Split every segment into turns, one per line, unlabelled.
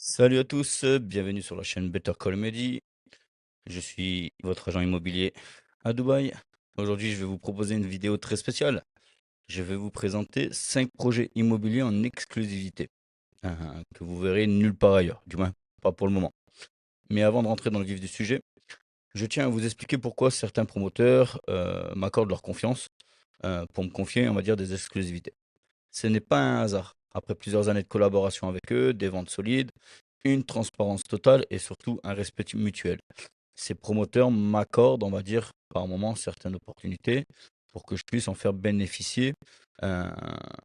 Salut à tous, bienvenue sur la chaîne Better Call Mehdi. Je suis votre agent immobilier à Dubaï. Aujourd'hui, je vais vous proposer une vidéo très spéciale. Je vais vous présenter 5 projets immobiliers en exclusivité, que vous verrez nulle part ailleurs, du moins pas pour le moment. Mais avant de rentrer dans le vif du sujet, je tiens à vous expliquer pourquoi certains promoteurs m'accordent leur confiance pour me confier, on va dire, des exclusivités. Ce n'est pas un hasard. Après plusieurs années de collaboration avec eux, des ventes solides, une transparence totale et surtout un respect mutuel. Ces promoteurs m'accordent, on va dire, par moment certaines opportunités pour que je puisse en faire bénéficier euh,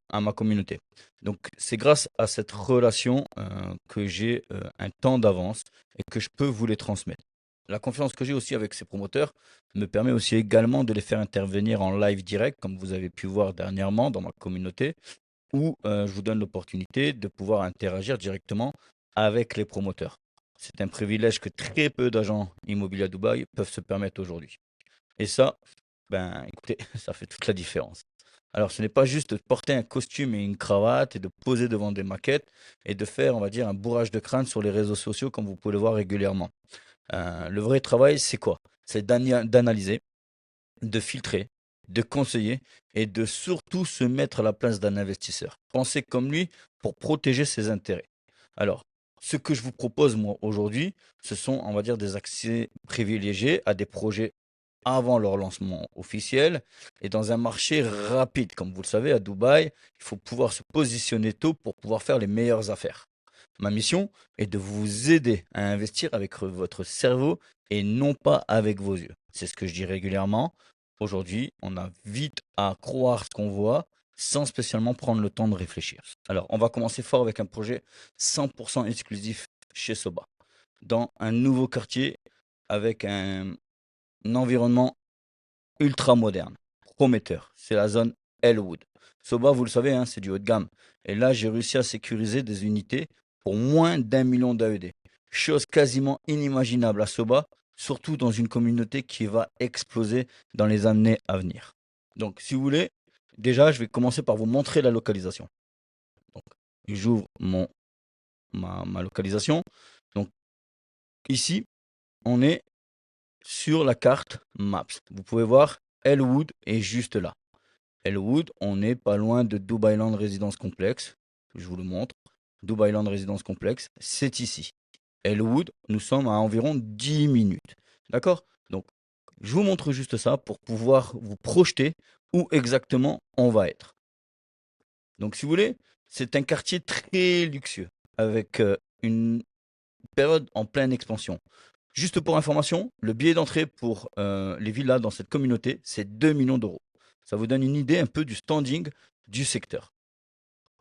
à ma communauté. Donc, c'est grâce à cette relation que j'ai un temps d'avance et que je peux vous les transmettre. La confiance que j'ai aussi avec ces promoteurs me permet aussi également de les faire intervenir en live direct, comme vous avez pu voir dernièrement dans ma communauté, où je vous donne l'opportunité de pouvoir interagir directement avec les promoteurs. C'est un privilège que très peu d'agents immobiliers à Dubaï peuvent se permettre aujourd'hui. Et ça, ben écoutez, ça fait toute la différence. Alors, ce n'est pas juste de porter un costume et une cravate et de poser devant des maquettes et de faire, on va dire, un bourrage de crâne sur les réseaux sociaux comme vous pouvez le voir régulièrement. Le vrai travail, c'est quoi? C'est d'analyser, de filtrer, de conseiller et de surtout se mettre à la place d'un investisseur. Pensez comme lui pour protéger ses intérêts. Alors, ce que je vous propose moi aujourd'hui, ce sont, on va dire, des accès privilégiés à des projets avant leur lancement officiel et dans un marché rapide. Comme vous le savez, à Dubaï, il faut pouvoir se positionner tôt pour pouvoir faire les meilleures affaires. Ma mission est de vous aider à investir avec votre cerveau et non pas avec vos yeux. C'est ce que je dis régulièrement. Aujourd'hui, on a vite à croire ce qu'on voit sans spécialement prendre le temps de réfléchir. Alors, on va commencer fort avec un projet 100% exclusif chez Soba, dans un nouveau quartier avec un environnement ultra moderne, prometteur. C'est la zone Elwood. Soba, vous le savez, hein, c'est du haut de gamme. Et là, j'ai réussi à sécuriser des unités pour moins d'1 million d'AED. Chose quasiment inimaginable à Soba, surtout dans une communauté qui va exploser dans les années à venir. Donc, si vous voulez, déjà, je vais commencer par vous montrer la localisation. Donc, j'ouvre ma localisation. Donc, ici, on est sur la carte Maps. Vous pouvez voir, Elwood est juste là. Elwood, on n'est pas loin de Dubai Land Residence Complex. Je vous le montre. Dubai Land Residence Complex, c'est ici. Elwood, nous sommes à environ 10 minutes. D'accord? Donc, je vous montre juste ça pour pouvoir vous projeter où exactement on va être. Donc, si vous voulez, c'est un quartier très luxueux avec une période en pleine expansion. Juste pour information, le billet d'entrée pour les villas dans cette communauté, c'est 2 millions d'euros. Ça vous donne une idée un peu du standing du secteur.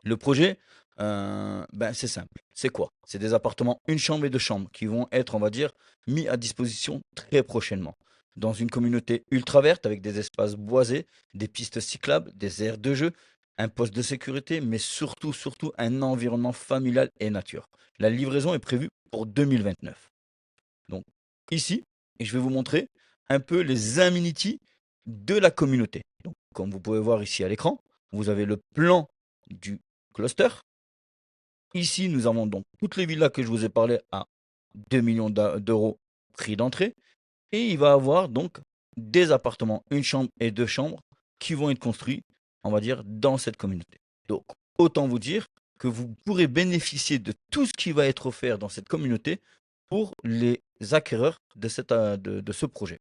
Le projet, ben c'est simple. C'est quoi? C'est des appartements, une chambre et deux chambres qui vont être, on va dire, mis à disposition très prochainement. Dans une communauté ultra verte avec des espaces boisés, des pistes cyclables, des aires de jeu, un poste de sécurité, mais surtout un environnement familial et nature. La livraison est prévue pour 2029. Donc ici, et je vais vous montrer un peu les amenities de la communauté. Donc, comme vous pouvez voir ici à l'écran, vous avez le plan du cluster. Ici, nous avons donc toutes les villas que je vous ai parlé à 2 millions d'euros prix d'entrée. Et il va avoir donc des appartements, une chambre et deux chambres qui vont être construits, on va dire, dans cette communauté. Donc, autant vous dire que vous pourrez bénéficier de tout ce qui va être offert dans cette communauté pour les acquéreurs de ce projet.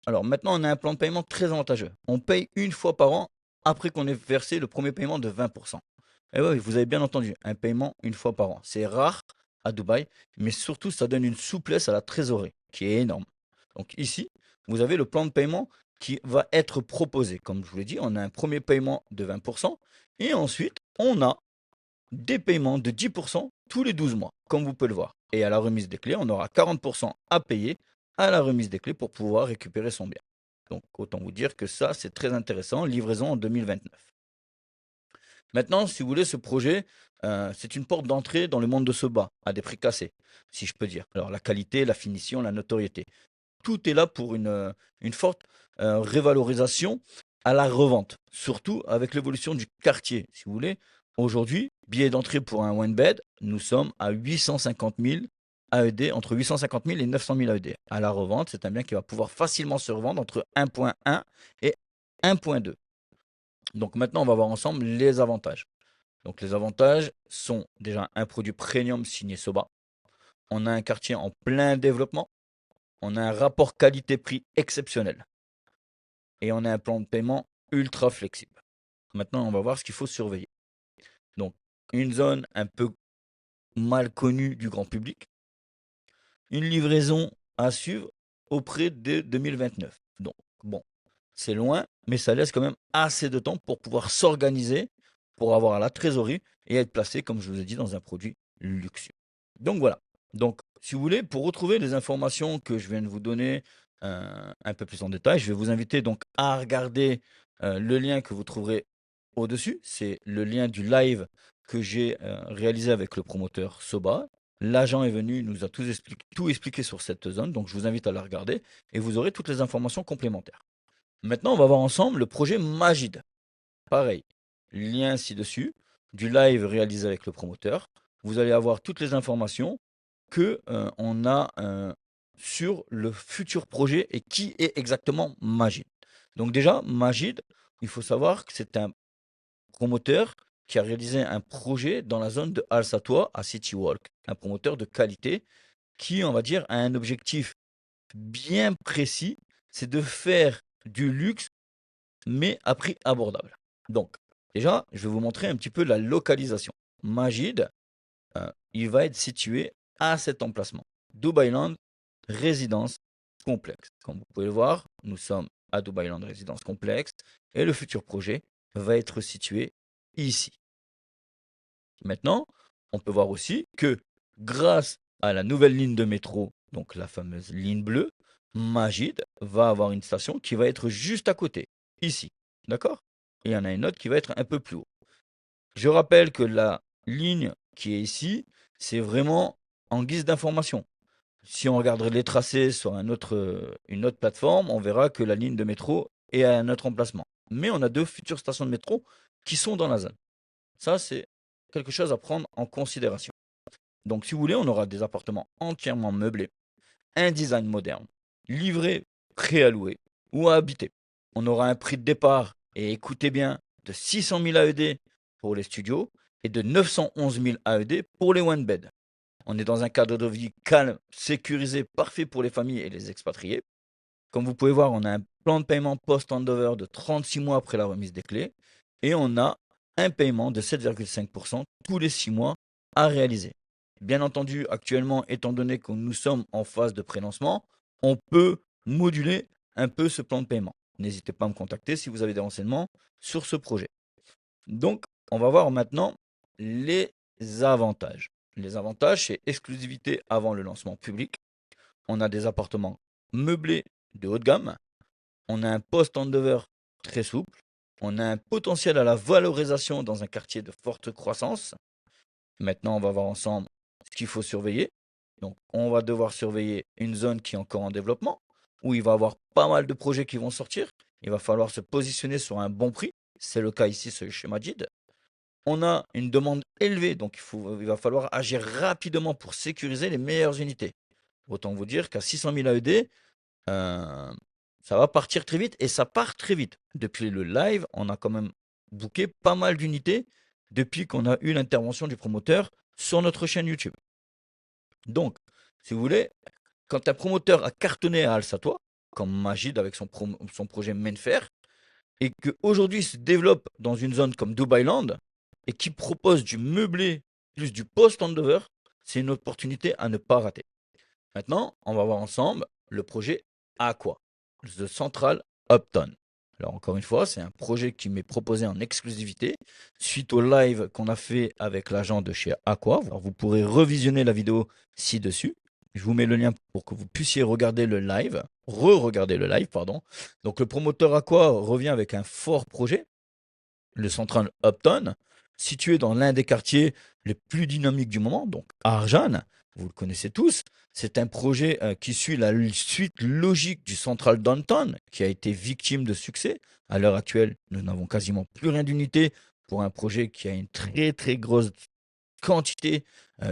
Alors maintenant, on a un plan de paiement très avantageux. On paye une fois par an après qu'on ait versé le premier paiement de 20%. Et oui, vous avez bien entendu, un paiement une fois par an. C'est rare à Dubaï, mais surtout, ça donne une souplesse à la trésorerie qui est énorme. Donc ici, vous avez le plan de paiement qui va être proposé. Comme je vous l'ai dit, on a un premier paiement de 20% et ensuite, on a des paiements de 10% tous les 12 mois, comme vous pouvez le voir. Et à la remise des clés, on aura 40% à payer à la remise des clés pour pouvoir récupérer son bien. Donc autant vous dire que ça, c'est très intéressant, livraison en 2029. Maintenant, si vous voulez, ce projet, c'est une porte d'entrée dans le monde de ce bas, à des prix cassés, si je peux dire. Alors la qualité, la finition, la notoriété. Tout est là pour une forte révalorisation à la revente, surtout avec l'évolution du quartier, si vous voulez. Aujourd'hui, Billet d'entrée pour un one bed, nous sommes à 850 000 AED, entre 850 000 et 900 000 AED. À la revente, c'est un bien qui va pouvoir facilement se revendre entre 1.1 et 1.2. Donc maintenant, on va voir ensemble les avantages. Donc les avantages sont déjà un produit premium signé Soba. On a un quartier en plein développement. On a un rapport qualité-prix exceptionnel. Et on a un plan de paiement ultra flexible. Maintenant, on va voir ce qu'il faut surveiller. Donc, une zone un peu mal connue du grand public. Une livraison à suivre auprès de 2029. Donc, bon, c'est loin, mais ça laisse quand même assez de temps pour pouvoir s'organiser, pour avoir la trésorerie et être placé, comme je vous ai dit, dans un produit luxueux. Donc voilà. Donc, si vous voulez, pour retrouver les informations que je viens de vous donner un peu plus en détail, je vais vous inviter donc à regarder le lien que vous trouverez au-dessus. C'est le lien du live que j'ai réalisé avec le promoteur Soba. L'agent est venu, il nous a tout expliqué sur cette zone, donc je vous invite à la regarder et vous aurez toutes les informations complémentaires. Maintenant, on va voir ensemble le projet Magid. Pareil, lien ci-dessus, du live réalisé avec le promoteur. Vous allez avoir toutes les informations que on a sur le futur projet et qui est exactement Magid. Donc déjà, Magid, il faut savoir que c'est un promoteur qui a réalisé un projet dans la zone de Al Satwa à City Walk, un promoteur de qualité qui, on va dire, a un objectif bien précis, c'est de faire du luxe, mais à prix abordable. Donc, déjà, je vais vous montrer un petit peu la localisation. Majid, il va être situé à cet emplacement. Dubailand, résidence complexe. Comme vous pouvez le voir, nous sommes à Dubailand, résidence complexe, et le futur projet va être situé ici. Maintenant, on peut voir aussi que grâce à la nouvelle ligne de métro, donc la fameuse ligne bleue, Majid va avoir une station qui va être juste à côté, ici. D'accord? Et il y en a une autre qui va être un peu plus haut. Je rappelle que la ligne qui est ici, c'est vraiment en guise d'information. Si on regarde les tracés sur une autre plateforme, on verra que la ligne de métro est à un autre emplacement. Mais on a deux futures stations de métro qui sont dans la zone. Ça, c'est quelque chose à prendre en considération. Donc, si vous voulez, on aura des appartements entièrement meublés, un design moderne, livrés, prêts à louer ou à habiter. On aura un prix de départ, et écoutez bien, de 600 000 AED pour les studios et de 911 000 AED pour les one bed. On est dans un cadre de vie calme, sécurisé, parfait pour les familles et les expatriés. Comme vous pouvez voir, on a un plan de paiement post-handover de 36 mois après la remise des clés et on a un paiement de 7,5% tous les 6 mois à réaliser. Bien entendu, actuellement, étant donné que nous sommes en phase de prélancement, on peut moduler un peu ce plan de paiement. N'hésitez pas à me contacter si vous avez des renseignements sur ce projet. Donc, on va voir maintenant les avantages. Les avantages, c'est exclusivité avant le lancement public. On a des appartements meublés de haut de gamme. On a un post-handover très souple. On a un potentiel à la valorisation dans un quartier de forte croissance. Maintenant, on va voir ensemble ce qu'il faut surveiller. Donc, on va devoir surveiller une zone qui est encore en développement, où il va y avoir pas mal de projets qui vont sortir. Il va falloir se positionner sur un bon prix. C'est le cas ici chez Majid. On a une demande élevée, donc il va falloir agir rapidement pour sécuriser les meilleures unités. Autant vous dire qu'à 600 000 AED, ça va partir très vite et ça part très vite. Depuis le live, on a quand même booké pas mal d'unités depuis qu'on a eu l'intervention du promoteur sur notre chaîne YouTube. Donc, si vous voulez, quand un promoteur a cartonné à Al Satwa, comme Majid avec son projet Menfer, et qu'aujourd'hui se développe dans une zone comme Dubailand, et qui propose du meublé plus du post-handover, c'est une opportunité à ne pas rater. Maintenant, on va voir ensemble le projet Aqua, The Central Upton. Alors encore une fois, c'est un projet qui m'est proposé en exclusivité suite au live qu'on a fait avec l'agent de chez Aqua. Alors vous pourrez revisionner la vidéo ci-dessus. Je vous mets le lien pour que vous puissiez regarder le live, re-regarder le live, pardon. Donc le promoteur Aqua revient avec un fort projet, le Central Upton, situé dans l'un des quartiers les plus dynamiques du moment, donc Arjan, vous le connaissez tous. C'est un projet qui suit la suite logique du Central Downtown, qui a été victime de succès. À l'heure actuelle, nous n'avons quasiment plus rien d'unité pour un projet qui a une très très grosse quantité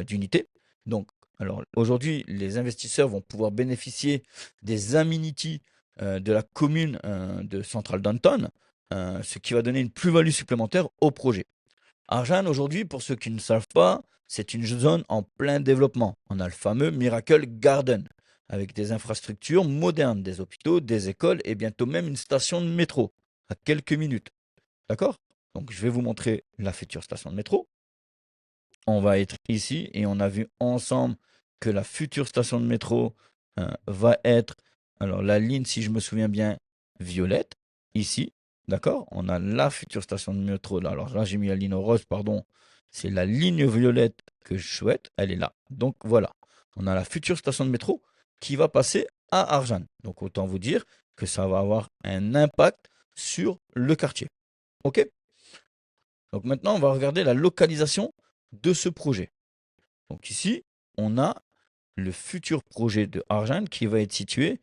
d'unités. Donc, alors aujourd'hui, les investisseurs vont pouvoir bénéficier des amenities de la commune de Central Downtown, ce qui va donner une plus-value supplémentaire au projet. Arjan, aujourd'hui, pour ceux qui ne savent pas, c'est une zone en plein développement. On a le fameux Miracle Garden, avec des infrastructures modernes, des hôpitaux, des écoles et bientôt même une station de métro, à quelques minutes. D'accord? Donc, je vais vous montrer la future station de métro. On va être ici et on a vu ensemble que la future station de métro va être, alors la ligne, si je me souviens bien, violette, ici, d'accord? On a la future station de métro, là. Alors là, j'ai mis la ligne rose, pardon. C'est la ligne violette que je souhaite, elle est là. Donc voilà, on a la future station de métro qui va passer à Arjan. Donc autant vous dire que ça va avoir un impact sur le quartier. OK? Donc maintenant, on va regarder la localisation de ce projet. Donc ici, on a le futur projet de Arjan qui va être situé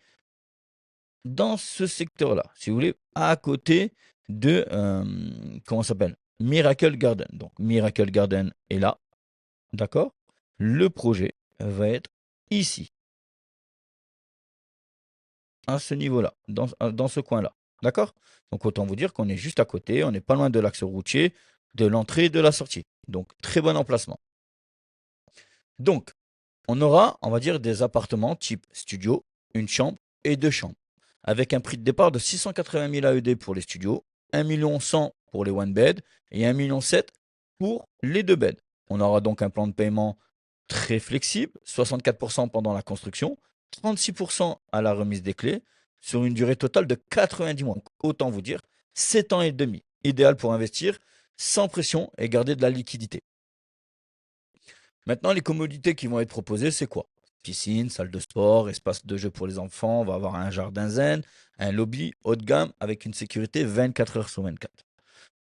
dans ce secteur-là, si vous voulez, à côté de, comment ça s'appelle? Miracle Garden. Donc Miracle Garden est là, d'accord? Le projet va être ici, à ce niveau-là, dans ce coin-là, d'accord? Donc autant vous dire qu'on est juste à côté, on n'est pas loin de l'axe routier, de l'entrée et de la sortie. Donc très bon emplacement. Donc, on aura, on va dire, des appartements type studio, une chambre et deux chambres, avec un prix de départ de 680 000 AED pour les studios, 1 100 000 pour les one bed et 1 700 000 pour les deux beds. On aura donc un plan de paiement très flexible, 64% pendant la construction, 36% à la remise des clés, sur une durée totale de 90 mois. Donc, autant vous dire, 7 ans et demi, idéal pour investir sans pression et garder de la liquidité. Maintenant, les commodités qui vont être proposées, c'est quoi? Piscine, salle de sport, espace de jeu pour les enfants, on va avoir un jardin zen, un lobby haut de gamme avec une sécurité 24 heures sur 24.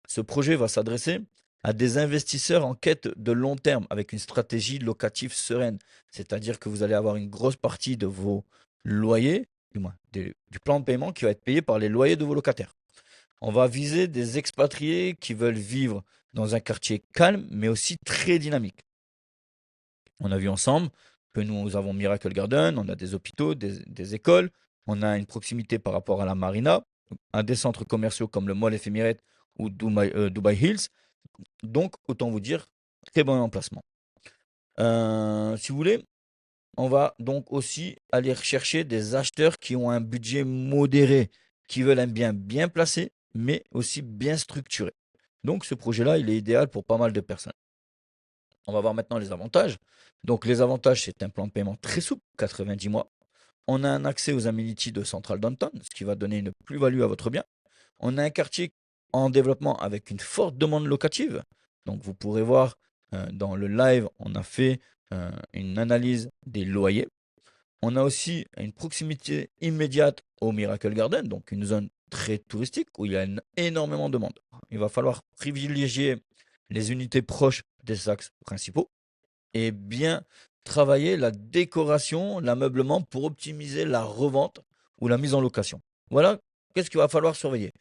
Ce projet va s'adresser à des investisseurs en quête de long terme avec une stratégie locative sereine. C'est-à-dire que vous allez avoir une grosse partie de vos loyers, du moins du plan de paiement qui va être payé par les loyers de vos locataires. On va viser des expatriés qui veulent vivre dans un quartier calme mais aussi très dynamique. On a vu ensemble que nous avons Miracle Garden, on a des hôpitaux, des écoles, on a une proximité par rapport à la marina, à des centres commerciaux comme le Mall Éphémérite ou Dubai Hills. Donc, autant vous dire, très bon emplacement. Si vous voulez, on va donc aussi aller rechercher des acheteurs qui ont un budget modéré, qui veulent un bien bien placé, mais aussi bien structuré. Donc, ce projet-là, il est idéal pour pas mal de personnes. On va voir maintenant les avantages. Donc, les avantages, c'est un plan de paiement très souple, 90 mois. On a un accès aux amenities de Central Downtown, ce qui va donner une plus-value à votre bien. On a un quartier en développement avec une forte demande locative. Donc, vous pourrez voir dans le live, on a fait une analyse des loyers. On a aussi une proximité immédiate au Miracle Garden, donc une zone très touristique où il y a énormément de monde. Il va falloir privilégier les unités proches des axes principaux et bien travailler la décoration, l'ameublement pour optimiser la revente ou la mise en location. Voilà, qu'est-ce qu'il va falloir surveiller.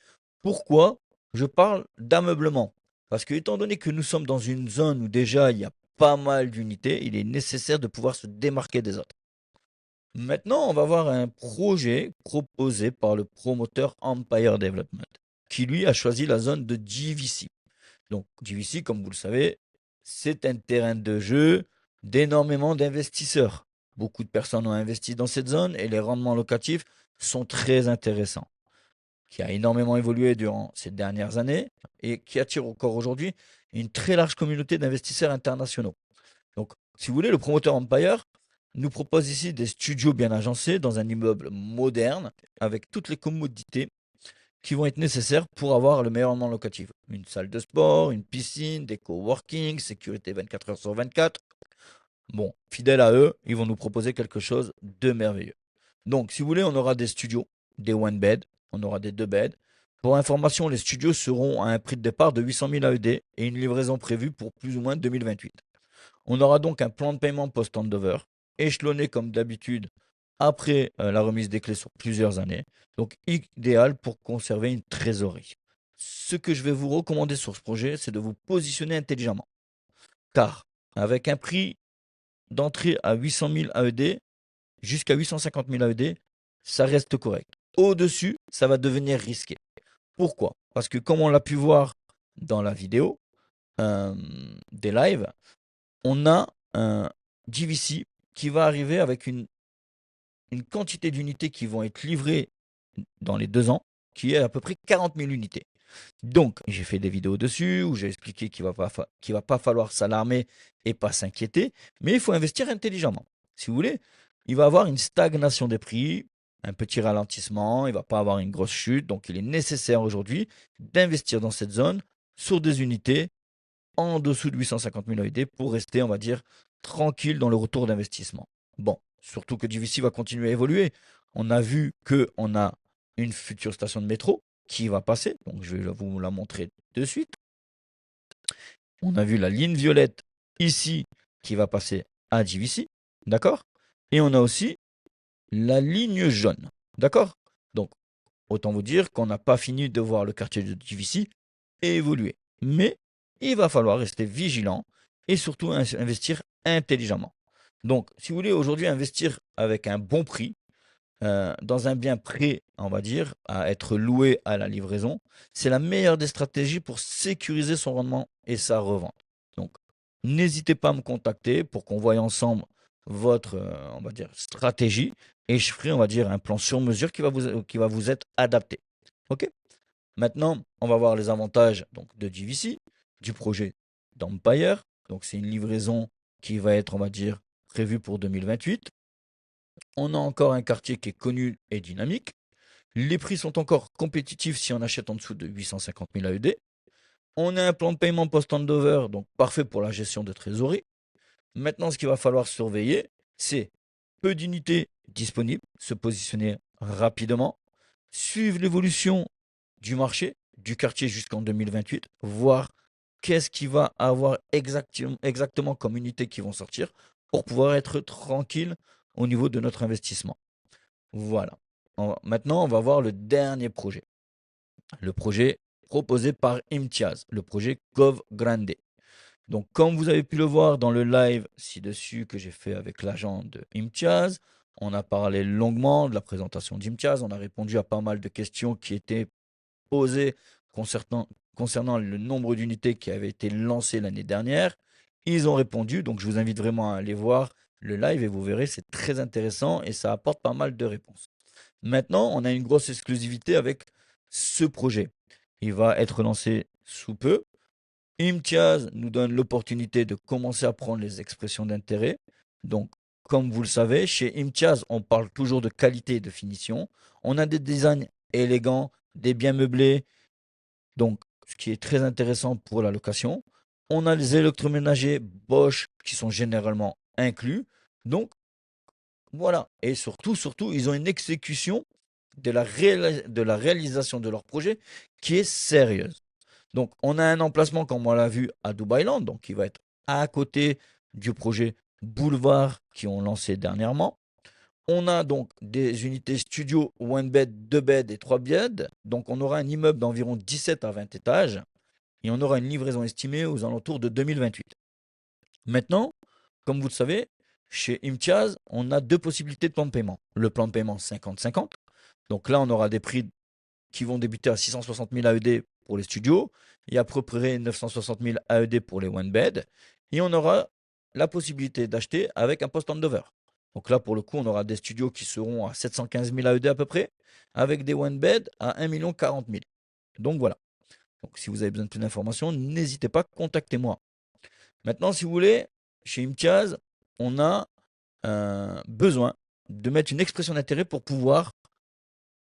Pourquoi je parle d'ameublement? Parce que étant donné que nous sommes dans une zone où déjà il y a pas mal d'unités, il est nécessaire de pouvoir se démarquer des autres. Maintenant, on va voir un projet proposé par le promoteur Empire Development, qui lui a choisi la zone de GVC. Donc, GVC, comme vous le savez, c'est un terrain de jeu d'énormément d'investisseurs. Beaucoup de personnes ont investi dans cette zone et les rendements locatifs sont très intéressants, qui a énormément évolué durant ces dernières années et qui attire encore aujourd'hui une très large communauté d'investisseurs internationaux. Donc, si vous voulez, le promoteur Empire nous propose ici des studios bien agencés dans un immeuble moderne avec toutes les commodités qui vont être nécessaires pour avoir le meilleur rendement locatif. Une salle de sport, une piscine, des coworking, sécurité 24 heures sur 24. Bon, fidèles à eux, ils vont nous proposer quelque chose de merveilleux. Donc, si vous voulez, on aura des studios, des one bed, on aura des deux beds. Pour information, les studios seront à un prix de départ de 800 000 AED et une livraison prévue pour plus ou moins 2028. On aura donc un plan de paiement post-handover, échelonné comme d'habitude après la remise des clés sur plusieurs années. Donc idéal pour conserver une trésorerie. ce que je vais vous recommander sur ce projet, c'est de vous positionner intelligemment. Car avec un prix d'entrée à 800 000 AED jusqu'à 850 000 AED, ça reste correct. Au-dessus, ça va devenir risqué. Pourquoi? Parce que comme on l'a pu voir dans la vidéo des lives, on a un GVC qui va arriver avec une quantité d'unités qui vont être livrées dans les 2 ans, qui est à peu près 40 000 unités. Donc, j'ai fait des vidéos dessus où j'ai expliqué qu'il va pas falloir s'alarmer et pas s'inquiéter, mais il faut investir intelligemment. Si vous voulez, il va avoir une stagnation des prix, un petit ralentissement, il ne va pas avoir une grosse chute, donc il est nécessaire aujourd'hui d'investir dans cette zone sur des unités en dessous de 850 000 AED pour rester, on va dire, tranquille dans le retour d'investissement. Bon, surtout que DVC va continuer à évoluer. On a vu qu'on a une future station de métro qui va passer, donc je vais vous la montrer de suite. On a vu la ligne violette ici qui va passer à DVC, d'accord? Et on a aussi la ligne jaune, d'accord? Donc, autant vous dire qu'on n'a pas fini de voir le quartier de DVC évoluer. Mais il va falloir rester vigilant et surtout investir intelligemment. Donc, si vous voulez aujourd'hui investir avec un bon prix, dans un bien prêt, on va dire, à être loué à la livraison, c'est la meilleure des stratégies pour sécuriser son rendement et sa revente. Donc, n'hésitez pas à me contacter pour qu'on voie ensemble votre, on va dire, stratégie et je ferai, on va dire, un plan sur mesure qui va vous être adapté. OK? Maintenant, on va voir les avantages donc, de GVC, du projet d'Empire. Donc, c'est une livraison qui va être, on va dire, prévue pour 2028. On a encore un quartier qui est connu et dynamique. Les prix sont encore compétitifs si on achète en dessous de 850 000 AED. On a un plan de paiement post-handover, donc parfait pour la gestion de trésorerie. Maintenant, ce qu'il va falloir surveiller, c'est peu d'unités disponibles, se positionner rapidement, suivre l'évolution du marché, du quartier jusqu'en 2028, voir qu'est-ce qu'il va avoir exactement comme unités qui vont sortir pour pouvoir être tranquille au niveau de notre investissement. Voilà. Maintenant, on va voir le dernier projet. Le projet proposé par Imtiaz, le projet Cove Grande. Donc, comme vous avez pu le voir dans le live ci-dessus que j'ai fait avec l'agent de Imtiaz, on a parlé longuement de la présentation d'Imtiaz, on a répondu à pas mal de questions qui étaient posées concernant le nombre d'unités qui avaient été lancées l'année dernière. Ils ont répondu, donc je vous invite vraiment à aller voir le live et vous verrez, c'est très intéressant et ça apporte pas mal de réponses. Maintenant, on a une grosse exclusivité avec ce projet. Il va être lancé sous peu. Imtiaz nous donne l'opportunité de commencer à prendre les expressions d'intérêt. Donc, comme vous le savez, chez Imtiaz, on parle toujours de qualité et de finition. On a des designs élégants, des biens meublés, donc ce qui est très intéressant pour la location. On a les électroménagers Bosch qui sont généralement inclus. Donc, voilà. Et surtout, ils ont une exécution de la réalisation de leur projet qui est sérieuse. Donc, on a un emplacement, comme on l'a vu, à Dubailand, donc qui va être à côté du projet Boulevard qui ont lancé dernièrement. On a donc des unités studio, one bed, 2 beds et 3 beds. Donc, on aura un immeuble d'environ 17 à 20 étages et on aura une livraison estimée aux alentours de 2028. Maintenant, comme vous le savez, chez Imtiaz, on a deux possibilités de plan de paiement. Le plan de paiement 50-50. Donc là, on aura des prix qui vont débuter à 660 000 AED pour les studios et à peu près 960 000 AED pour les one bed. Et on aura la possibilité d'acheter avec un post handover. Donc là, pour le coup, on aura des studios qui seront à 715 000 AED à peu près, avec des one bed à 1 40 000. Donc voilà. Donc si vous avez besoin de plus d'informations, n'hésitez pas, contactez-moi. Maintenant, si vous voulez, chez Imtiaz, on a besoin de mettre une expression d'intérêt pour pouvoir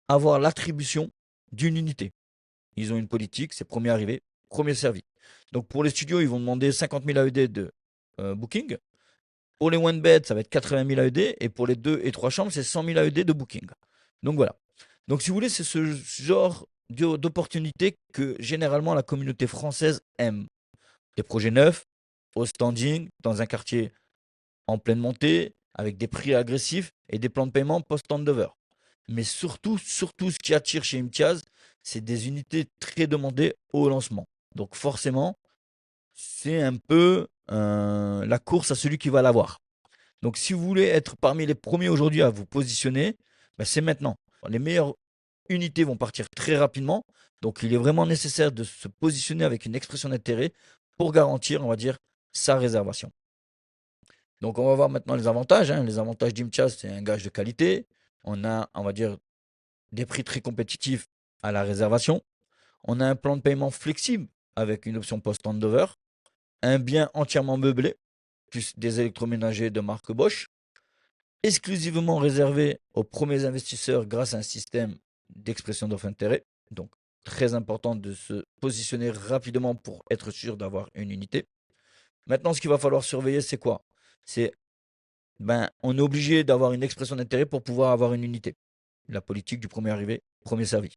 avoir l'attribution d'une unité. Ils ont une politique, c'est premier arrivé, premier servi. Donc pour les studios, ils vont demander 50 000 AED de booking. Pour les one bed, ça va être 80 000 AED. Et pour les 2 et 3 chambres, c'est 100 000 AED de booking. Donc voilà. Donc si vous voulez, c'est ce genre d'opportunité que généralement la communauté française aime. Des projets neufs, au standing, dans un quartier en pleine montée, avec des prix agressifs et des plans de paiement post-handover. Mais surtout, ce qui attire chez Imtiaz, c'est des unités très demandées au lancement. Donc forcément, c'est un peu la course à celui qui va l'avoir. Donc si vous voulez être parmi les premiers aujourd'hui à vous positionner, ben, c'est maintenant. Les meilleures unités vont partir très rapidement. Donc il est vraiment nécessaire de se positionner avec une expression d'intérêt pour garantir, on va dire, sa réservation. Donc on va voir maintenant les avantages, hein. Les avantages d'Imtiaz, c'est un gage de qualité. On a, on va dire, des prix très compétitifs à la réservation. On a un plan de paiement flexible avec une option post-handover. Un bien entièrement meublé, plus des électroménagers de marque Bosch. Exclusivement réservé aux premiers investisseurs grâce à un système d'expression d'offre d'intérêt. Donc, très important de se positionner rapidement pour être sûr d'avoir une unité. Maintenant, ce qu'il va falloir surveiller, c'est quoi? C'est, on est obligé d'avoir une expression d'intérêt pour pouvoir avoir une unité. La politique du premier arrivé, premier servi.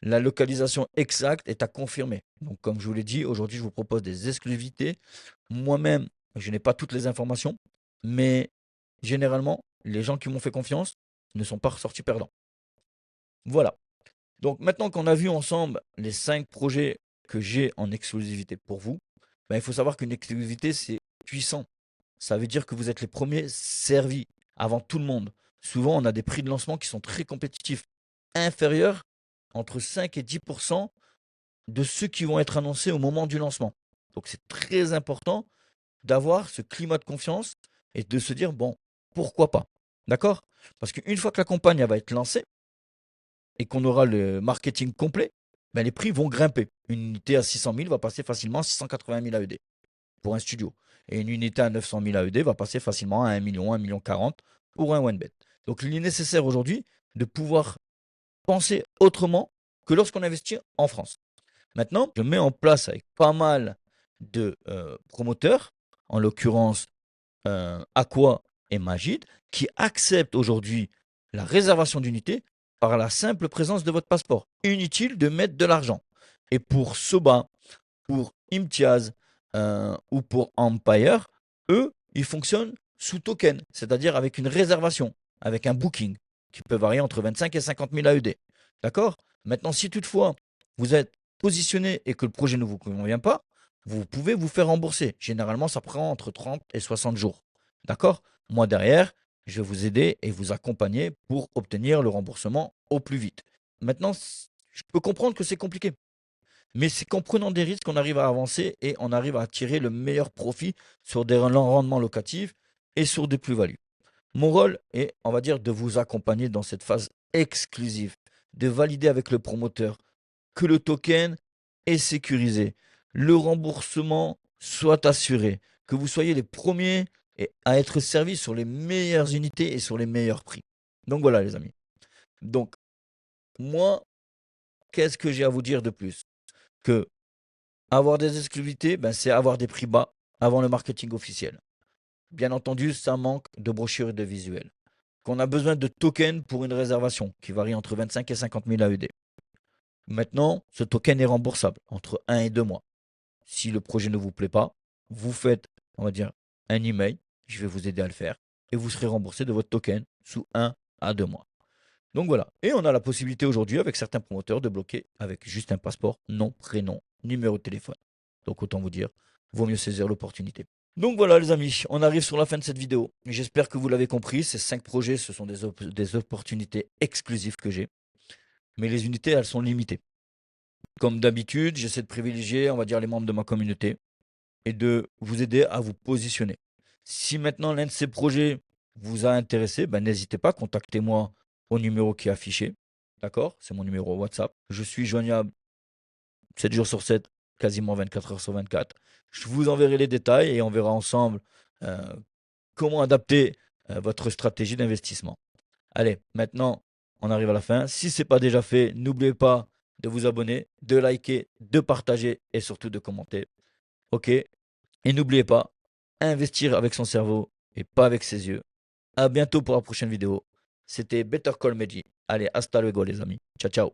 La localisation exacte est à confirmer. Donc, comme je vous l'ai dit, aujourd'hui, je vous propose des exclusivités. Moi-même, je n'ai pas toutes les informations, mais généralement, les gens qui m'ont fait confiance ne sont pas ressortis perdants. Voilà. Donc, maintenant qu'on a vu ensemble les 5 projets que j'ai en exclusivité pour vous, il faut savoir qu'une exclusivité, c'est puissant. Ça veut dire que vous êtes les premiers servis avant tout le monde. Souvent, on a des prix de lancement qui sont très compétitifs, inférieurs entre 5 et 10% de ceux qui vont être annoncés au moment du lancement. Donc, c'est très important d'avoir ce climat de confiance et de se dire, bon, pourquoi pas? D'accord? Parce qu'une fois que la campagne elle va être lancée et qu'on aura le marketing complet, les prix vont grimper. Une unité à 600 000 va passer facilement à 680 000 AED pour un studio. Et une unité à 900 000 AED va passer facilement à 1 million, 1 million 40 pour un OneBet. Donc il est nécessaire aujourd'hui de pouvoir penser autrement que lorsqu'on investit en France. Maintenant, je mets en place avec pas mal de promoteurs, en l'occurrence Aqua et Magid, qui acceptent aujourd'hui la réservation d'unités par la simple présence de votre passeport. Inutile de mettre de l'argent. Et pour Soba, pour Imtiaz ou pour Empire, eux, ils fonctionnent sous token, c'est-à-dire avec une réservation, avec un booking qui peut varier entre 25 et 50 000 AED. D'accord? Maintenant, si toutefois vous êtes positionné et que le projet ne vous convient pas, vous pouvez vous faire rembourser. Généralement, ça prend entre 30 et 60 jours. D'accord? Moi, derrière, je vais vous aider et vous accompagner pour obtenir le remboursement au plus vite. Maintenant, je peux comprendre que c'est compliqué. Mais c'est qu'en prenant des risques qu'on arrive à avancer et on arrive à tirer le meilleur profit sur des rendements locatifs et sur des plus-values. Mon rôle est, on va dire, de vous accompagner dans cette phase exclusive, de valider avec le promoteur que le token est sécurisé, le remboursement soit assuré, que vous soyez les premiers à être servis sur les meilleures unités et sur les meilleurs prix. Donc voilà les amis. Donc moi, qu'est-ce que j'ai à vous dire de plus? Que avoir des exclusivités, c'est avoir des prix bas avant le marketing officiel. Bien entendu, ça manque de brochures et de visuels. Qu'on a besoin de tokens pour une réservation qui varie entre 25 et 50 000 AED. Maintenant, ce token est remboursable entre 1 et 2 mois. Si le projet ne vous plaît pas, vous faites, on va dire, un email, je vais vous aider à le faire, et vous serez remboursé de votre token sous 1 à 2 mois. Donc voilà. Et on a la possibilité aujourd'hui, avec certains promoteurs, de bloquer avec juste un passeport, nom, prénom, numéro de téléphone. Donc autant vous dire, vaut mieux saisir l'opportunité. Donc voilà les amis, on arrive sur la fin de cette vidéo. J'espère que vous l'avez compris, ces 5 projets, ce sont des opportunités exclusives que j'ai. Mais les unités, elles sont limitées. Comme d'habitude, j'essaie de privilégier, on va dire, les membres de ma communauté et de vous aider à vous positionner. Si maintenant l'un de ces projets vous a intéressé, n'hésitez pas, contactez-moi au numéro qui est affiché. D'accord? C'est mon numéro WhatsApp. Je suis joignable 7 jours sur 7, quasiment 24 heures sur 24. Je vous enverrai les détails et on verra ensemble comment adapter votre stratégie d'investissement. Allez, maintenant, on arrive à la fin. Si ce n'est pas déjà fait, n'oubliez pas de vous abonner, de liker, de partager et surtout de commenter. Ok? Et n'oubliez pas, investir avec son cerveau et pas avec ses yeux. À bientôt pour la prochaine vidéo. C'était Better Call Meji. Allez, hasta luego les amis. Ciao, ciao.